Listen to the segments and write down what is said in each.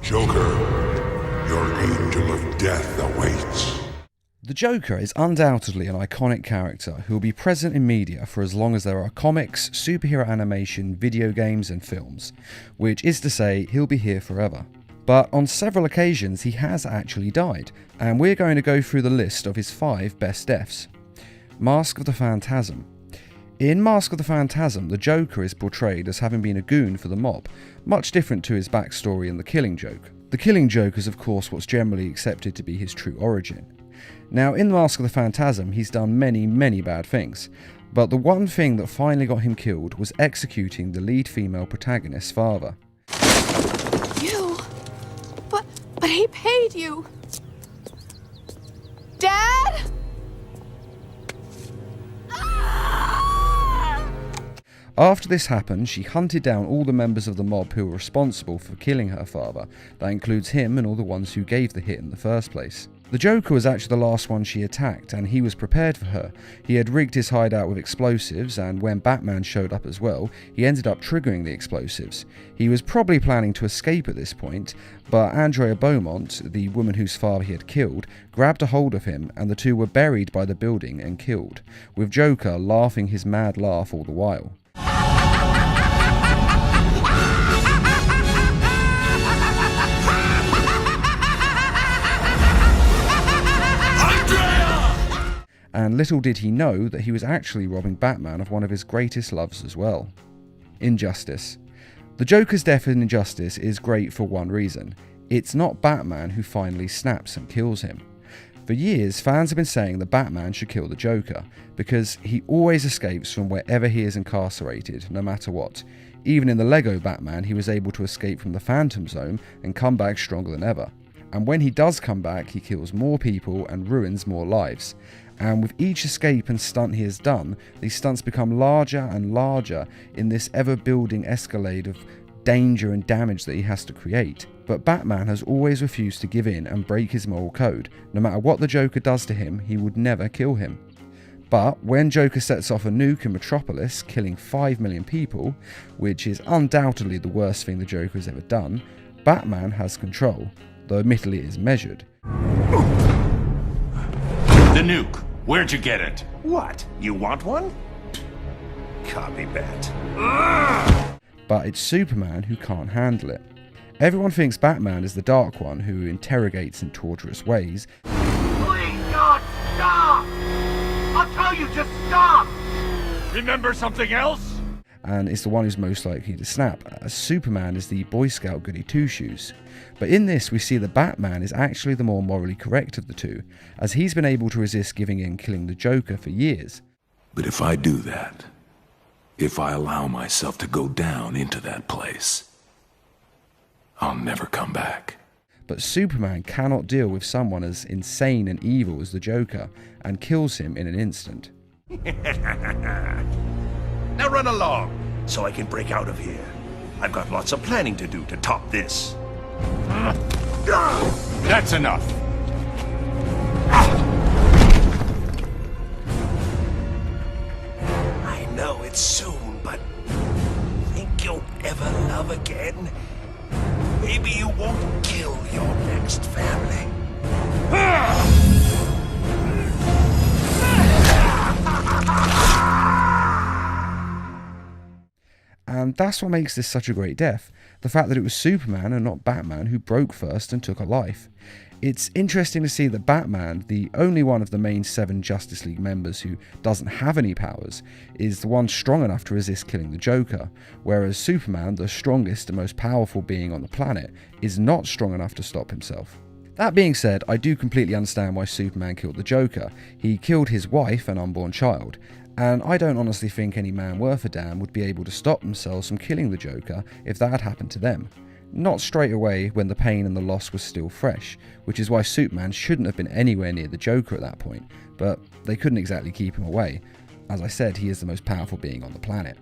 Joker, your angel of death awaits. The Joker is undoubtedly an iconic character who will be present in media for as long as there are comics, superhero animation, video games and films, which is to say he'll be here forever. But on several occasions he has actually died, and we're going to go through the list of his 5 best deaths. Mask of the Phantasm. In Mask of the Phantasm, the Joker is portrayed as having been a goon for the mob, much different to his backstory in The Killing Joke. The Killing Joke is of course what's generally accepted to be his true origin. Now, in Mask of the Phantasm, he's done many bad things, but the one thing that finally got him killed was executing the lead female protagonist's father. You? But he paid you! Dad? After this happened, she hunted down all the members of the mob who were responsible for killing her father. That includes him and all the ones who gave the hit in the first place. The Joker was actually the last one she attacked, and he was prepared for her. He had rigged his hideout with explosives, and when Batman showed up as well, he ended up triggering the explosives. He was probably planning to escape at this point, but Andrea Beaumont, the woman whose father he had killed, grabbed a hold of him, and the two were buried by the building and killed, with Joker laughing his mad laugh all the while. And little did he know that he was actually robbing Batman of one of his greatest loves as well. Injustice. The Joker's death in Injustice is great for one reason. It's not Batman who finally snaps and kills him. For years, fans have been saying that Batman should kill the Joker, because he always escapes from wherever he is incarcerated, no matter what. Even in the Lego Batman, he was able to escape from the Phantom Zone and come back stronger than ever. And when he does come back, he kills more people and ruins more lives. And with each escape and stunt he has done, these stunts become larger and larger in this ever-building escalade of danger and damage that he has to create. But Batman has always refused to give in and break his moral code. No matter what the Joker does to him, he would never kill him. But when Joker sets off a nuke in Metropolis, killing 5 million people, which is undoubtedly the worst thing the Joker has ever done, Batman has control, though admittedly it is measured. The nuke. Where'd you get it? What? You want one? Copy that. But it's Superman who can't handle it. Everyone thinks Batman is the Dark One who interrogates in torturous ways. Please, God, stop! I'll tell you, just stop! Remember something else? And is the one who's most likely to snap, as Superman is the Boy Scout goody two-shoes. But in this we see that Batman is actually the more morally correct of the two, as he's been able to resist giving in killing the Joker for years. But if I do that, if I allow myself to go down into that place, I'll never come back. But Superman cannot deal with someone as insane and evil as the Joker, and kills him in an instant. Now run along, so I can break out of here. I've got lots of planning to do to top this. That's enough. I know it's soon, but think you'll ever love again? Maybe you won't kill your next family. And that's what makes this such a great death, the fact that it was Superman and not Batman who broke first and took a life. It's interesting to see that Batman, the only one of the main 7 Justice League members who doesn't have any powers, is the one strong enough to resist killing the Joker, whereas Superman, the strongest and most powerful being on the planet, is not strong enough to stop himself. That being said, I do completely understand why Superman killed the Joker. He killed his wife and unborn child, and I don't honestly think any man worth a damn would be able to stop themselves from killing the Joker if that had happened to them. Not straight away when the pain and the loss was still fresh, which is why Superman shouldn't have been anywhere near the Joker at that point, but they couldn't exactly keep him away. As I said, he is the most powerful being on the planet.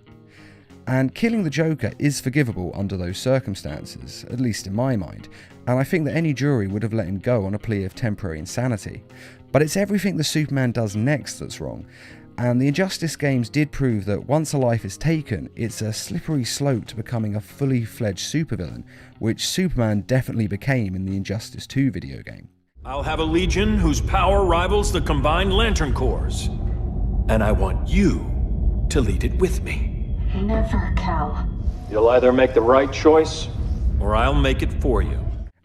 And killing the Joker is forgivable under those circumstances, at least in my mind, and I think that any jury would have let him go on a plea of temporary insanity. But it's everything the Superman does next that's wrong. And the Injustice games did prove that once a life is taken, it's a slippery slope to becoming a fully fledged supervillain, which Superman definitely became in the Injustice 2 video game. I'll have a legion whose power rivals the combined Lantern Corps. And I want you to lead it with me. Never, Cal. You'll either make the right choice, or I'll make it for you.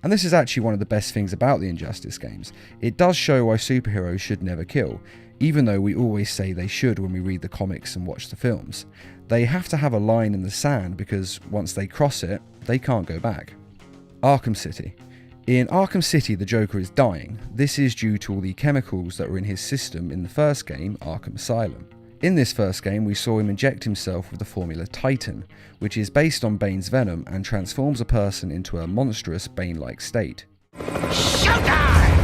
And this is actually one of the best things about the Injustice games. It does show why superheroes should never kill, even though we always say they should when we read the comics and watch the films. They have to have a line in the sand because once they cross it, they can't go back. Arkham City. In Arkham City, the Joker is dying. This is due to all the chemicals that were in his system in the first game, Arkham Asylum. In this first game, we saw him inject himself with the formula Titan, which is based on Bane's venom and transforms a person into a monstrous Bane-like state. Showtime,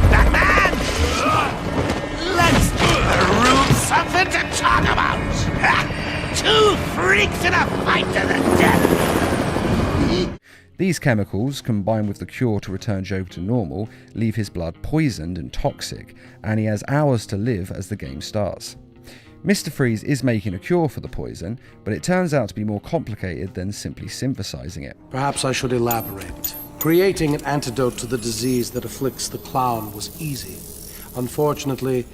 Batman! Let's give the room something to talk about! Two freaks in a fight to the death! These chemicals, combined with the cure to return Joker to normal, leave his blood poisoned and toxic, and he has hours to live as the game starts. Mr. Freeze is making a cure for the poison, but it turns out to be more complicated than simply synthesizing it. Perhaps I should elaborate. Creating an antidote to the disease that afflicts the clown was easy. Unfortunately,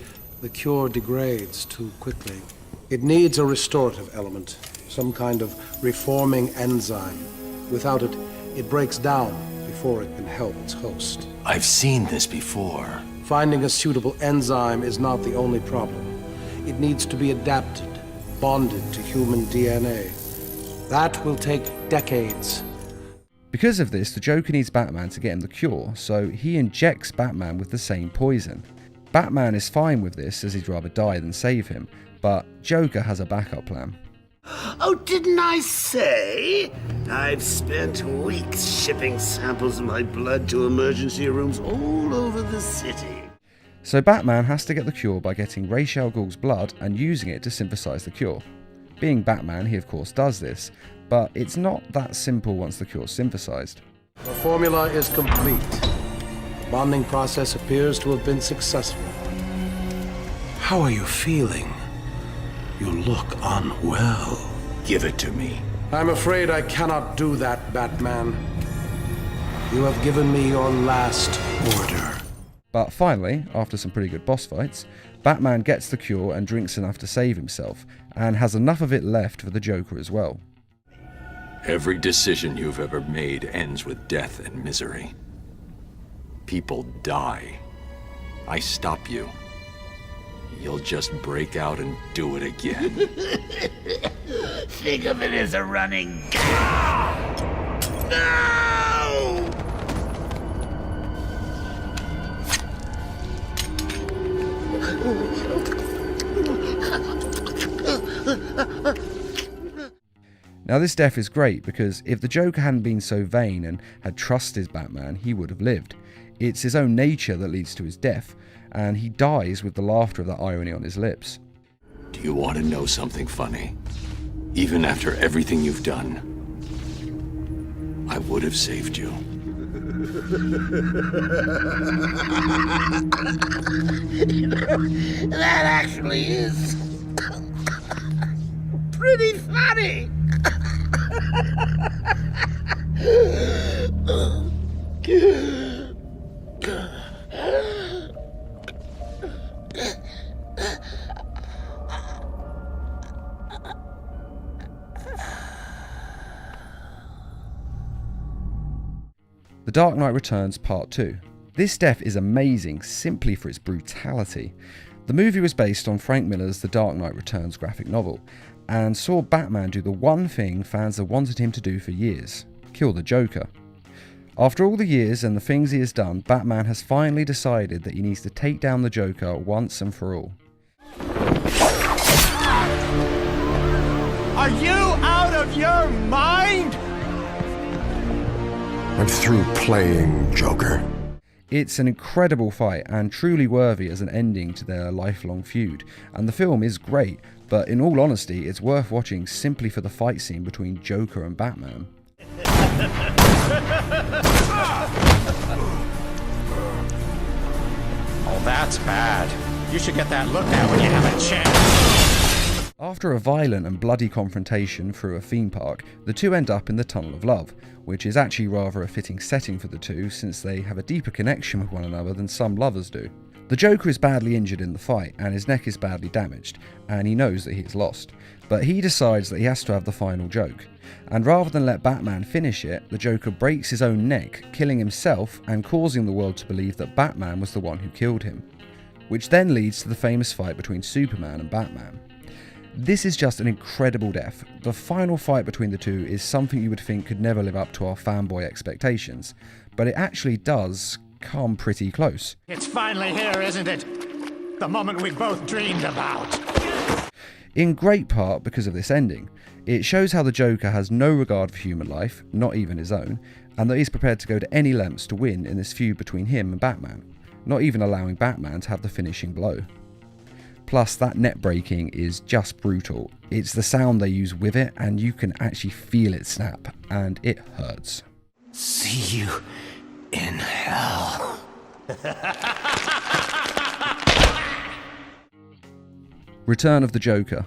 the cure degrades too quickly. It needs a restorative element, some kind of reforming enzyme. Without it, it breaks down before it can help its host. I've seen this before. Finding a suitable enzyme is not the only problem. It needs to be adapted, bonded to human DNA. That will take decades. Because of this, the Joker needs Batman to get him the cure, so he injects Batman with the same poison. Batman is fine with this, as he'd rather die than save him, but Joker has a backup plan. Oh, didn't I say? I've spent weeks shipping samples of my blood to emergency rooms all over the city. So Batman has to get the cure by getting Ra's al Ghul's blood and using it to synthesize the cure. Being Batman, he of course does this, but it's not that simple once the cure's synthesized. The formula is complete. The bonding process appears to have been successful. How are you feeling? You look unwell. Give it to me. I'm afraid I cannot do that, Batman. You have given me your last order. But finally, after some pretty good boss fights, Batman gets the cure and drinks enough to save himself, and has enough of it left for the Joker as well. Every decision you've ever made ends with death and misery. People die. I stop you. You'll just break out and do it again. Think of it as a running gag. No! Now this death is great because if the Joker hadn't been so vain and had trusted Batman, he would have lived. It's his own nature that leads to his death, and he dies with the laughter of that irony on his lips. Do you want to know something funny? Even after everything you've done, I would have saved you. That actually is pretty funny. The Dark Knight Returns Part 2. This death is amazing simply for its brutality. The movie was based on Frank Miller's The Dark Knight Returns graphic novel, and saw Batman do the one thing fans have wanted him to do for years: kill the Joker. After all the years and the things he has done, Batman has finally decided that he needs to take down the Joker once and for all. Are you out of your mind? I'm through playing Joker. It's an incredible fight and truly worthy as an ending to their lifelong feud, and the film is great, but in all honesty it's worth watching simply for the fight scene between Joker and Batman. Oh, that's bad. You should get that looked at when you have a chance. After a violent and bloody confrontation through a theme park, the two end up in the Tunnel of Love, which is actually rather a fitting setting for the two since they have a deeper connection with one another than some lovers do. The Joker is badly injured in the fight and his neck is badly damaged, and he knows that he is lost. But he decides that he has to have the final joke. And rather than let Batman finish it, the Joker breaks his own neck, killing himself and causing the world to believe that Batman was the one who killed him. Which then leads to the famous fight between Superman and Batman. This is just an incredible death. The final fight between the two is something you would think could never live up to our fanboy expectations, but it actually does come pretty close. It's finally here, isn't it? The moment we both dreamed about. In great part because of this ending. It shows how the Joker has no regard for human life, not even his own, and that he's prepared to go to any lengths to win in this feud between him and Batman, not even allowing Batman to have the finishing blow. Plus, that net breaking is just brutal. It's the sound they use with it, and you can actually feel it snap, and it hurts. See you in hell. Return of the Joker.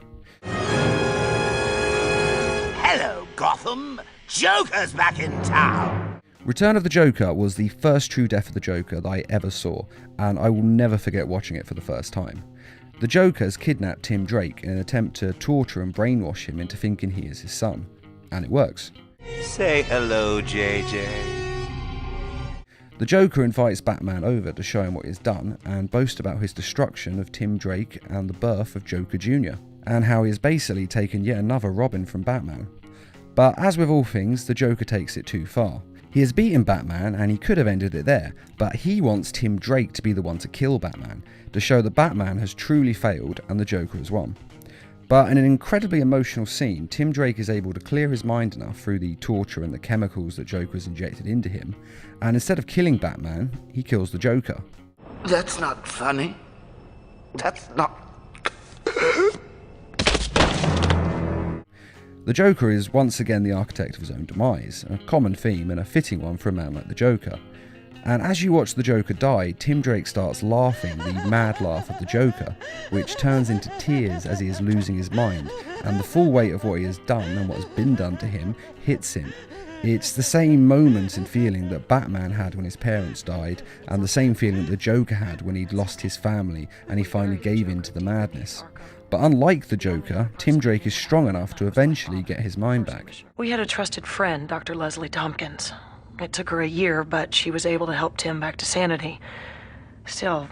Hello, Gotham. Joker's back in town. Return of the Joker was the first true death of the Joker that I ever saw, and I will never forget watching it for the first time. The Joker has kidnapped Tim Drake in an attempt to torture and brainwash him into thinking he is his son. And it works. Say hello, JJ. The Joker invites Batman over to show him what he's done and boast about his destruction of Tim Drake and the birth of Joker Jr., and how he has basically taken yet another Robin from Batman. But as with all things, the Joker takes it too far. He has beaten Batman and he could have ended it there, but he wants Tim Drake to be the one to kill Batman, to show that Batman has truly failed and the Joker has won. But in an incredibly emotional scene, Tim Drake is able to clear his mind enough through the torture and the chemicals that Joker has injected into him, and instead of killing Batman, he kills the Joker. That's not funny. That's not... The Joker is once again the architect of his own demise, a common theme and a fitting one for a man like the Joker. And as you watch the Joker die, Tim Drake starts laughing the mad laugh of the Joker, which turns into tears as he is losing his mind, and the full weight of what he has done and what has been done to him hits him. It's the same moment and feeling that Batman had when his parents died, and the same feeling that the Joker had when he'd lost his family and he finally gave in to the madness. But unlike the Joker, Tim Drake is strong enough to eventually get his mind back. We had a trusted friend, Dr. Leslie Tompkins. It took her a year, but she was able to help Tim back to sanity. Still,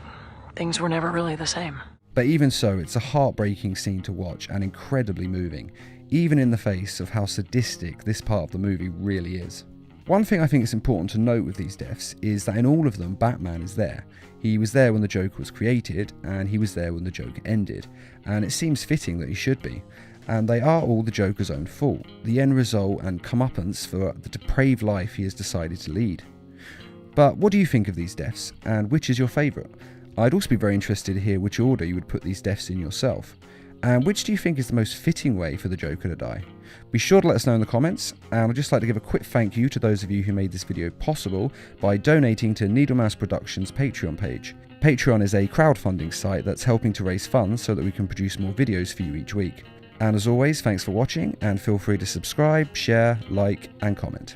things were never really the same. But even so, it's a heartbreaking scene to watch and incredibly moving, even in the face of how sadistic this part of the movie really is. One thing I think is important to note with these deaths is that in all of them, Batman is there. He was there when the Joker was created, and he was there when the Joker ended, and it seems fitting that he should be. And they are all the Joker's own fault, the end result and comeuppance for the depraved life he has decided to lead. But what do you think of these deaths, and which is your favourite? I'd also be very interested to hear which order you would put these deaths in yourself. And which do you think is the most fitting way for the Joker to die? Be sure to let us know in the comments, and I'd just like to give a quick thank you to those of you who made this video possible by donating to Needlemouse Productions' Patreon page. Patreon is a crowdfunding site that's helping to raise funds so that we can produce more videos for you each week. And as always, thanks for watching, and feel free to subscribe, share, like, and comment.